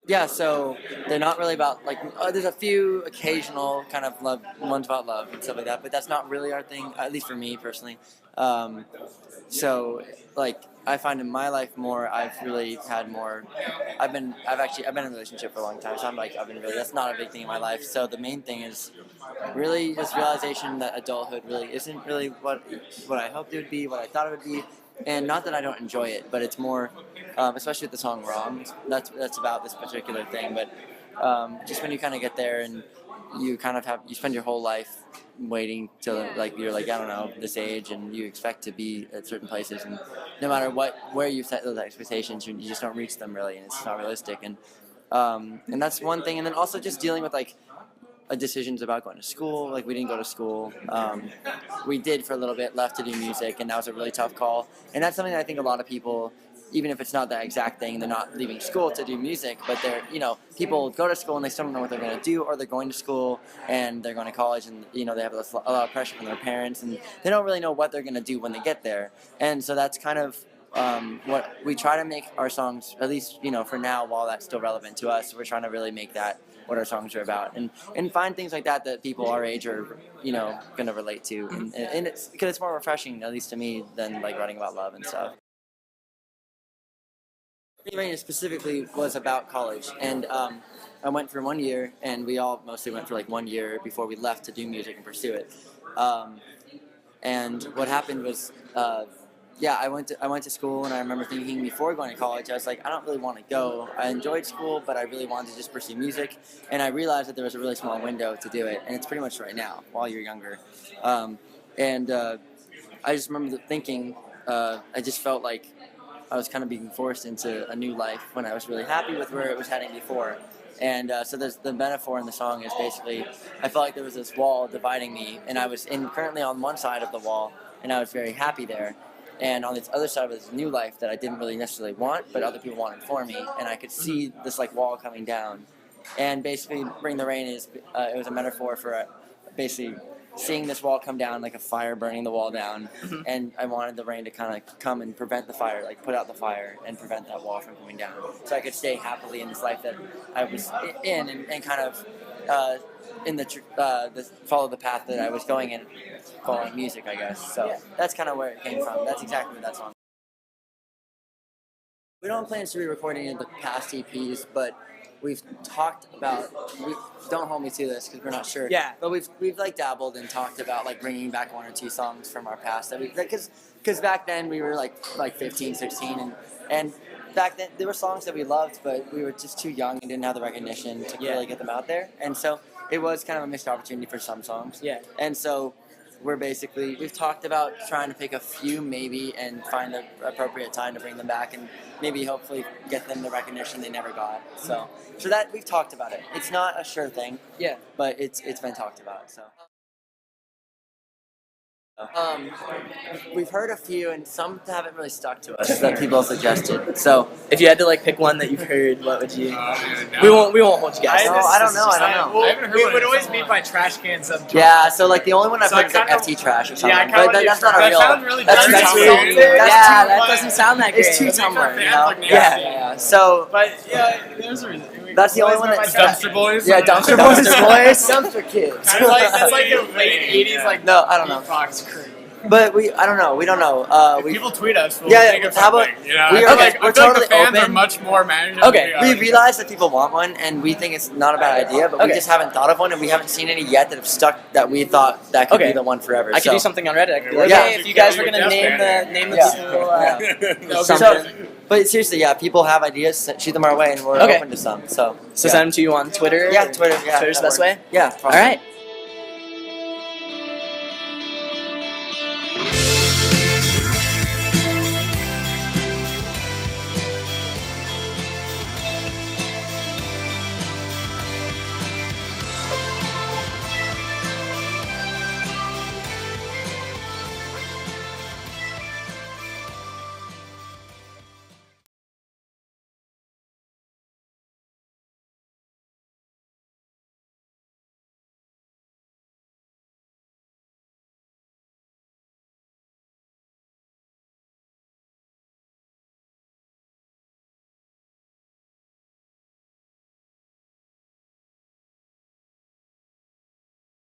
Yeah, so they're not really about like there's a few occasional kind of love ones about love and stuff like that, but that's not really our thing. At least for me personally. Um, so like I find in my life more, I've really had more. I've been in a relationship for a long time, so I've been really, that's not a big thing in my life. So the main thing is really just realization that adulthood really isn't really what I hoped it would be, what I thought it would be, and not that I don't enjoy it, but it's more, especially with the song "Wrong." That's about this particular thing, but just when you kind of get there and you kind of you spend your whole life waiting till like you're like I don't know this age, and you expect to be at certain places, and no matter where you set those expectations, you just don't reach them really, and it's not realistic, and that's one thing, and then also just dealing with like decisions about going to school. Like we didn't go to school. We did for a little bit, left to do music, and that was a really tough call. And that's something that I think a lot of people, even if it's not that exact thing, they're not leaving school to do music, but people go to school and they still don't know what they're going to do, or they're going to school and they're going to college, and they have a lot of pressure from their parents, and they don't really know what they're going to do when they get there. And so that's kind of what we try to make our songs, at least for now, while that's still relevant to us. We're trying to really make that what our songs are about, and find things like that people our age are going to relate to, and it's because it's more refreshing, at least to me, than like writing about love and stuff. Rain specifically was about college, and I went for 1 year, and we all mostly went for like 1 year before we left to do music and pursue it. Um, and what happened was, yeah, I went to school, and I remember thinking before going to college, I was like, I don't really want to go. I enjoyed school, but I really wanted to just pursue music, and I realized that there was a really small window to do it, and it's pretty much right now while you're younger. And I just remember thinking, I just felt like I was kind of being forced into a new life when I was really happy with where it was heading before. And so there's the metaphor in the song is basically, I felt like there was this wall dividing me, and I was currently on one side of the wall, and I was very happy there. And on this other side of this new life that I didn't really necessarily want, but other people wanted for me, and I could see this like wall coming down. And basically, Bring the Rain is it was a metaphor for basically seeing this wall come down like a fire burning the wall down, and I wanted the rain to kind of come and prevent the fire, like put out the fire and prevent that wall from coming down, so I could stay happily in this life that I was in, and kind of in the follow the path that I was going in, following music, I guess. So that's kind of where it came from. That's exactly what that song. We don't plan to re-record any of the past EPs, but we've talked about. Don't hold me to this because we're not sure. Yeah. But we've like dabbled and talked about like bringing back one or two songs from our past that because back then we were like 15, 16, and back then there were songs that we loved, but we were just too young and didn't have the recognition to really get them out there, and so it was kind of a missed opportunity for some songs. Yeah. And so we've talked about trying to pick a few maybe and find the appropriate time to bring them back, and maybe hopefully get them the recognition they never got. So that we've talked about it. It's not a sure thing. Yeah. But it's been talked about. So. We've heard a few, and some haven't really stuck to us that people have suggested. So if you had to like pick one that you've heard, what would you? No. We won't hold you guys. No, I don't know. Well, I haven't heard it would always be by Trash Can Subgenre. Yeah, so like the only one I've heard is like FT Trash or something. Yeah, but that's not a real. That sounds really that's really yeah, that doesn't sound that great. It's too Tumblr, you know? Yeah. So, but yeah, there's a reason. That's the only one that's Dumpster Boys. Yeah, Dumpster Boys. Dumpster Kids. That's like a late '80s like. No, I don't know. Fox crew. But I don't know. We don't know. People tweet us. We'll think of how about something, you know? we're I feel totally like the fans open. are much more manageable. Okay, we realize that people want one, and we think it's not a bad idea, but we just haven't thought of one, and we haven't seen any yet that have stuck that we thought that could be the one forever. I could do something on Reddit. I could be like, Yeah. hey, if you guys were gonna name the single, But seriously, yeah, people have ideas. Shoot them our way, and we're open to some. So send them to you on Twitter. Yeah, Twitter. Yeah, Twitter's the best way. Yeah. All right.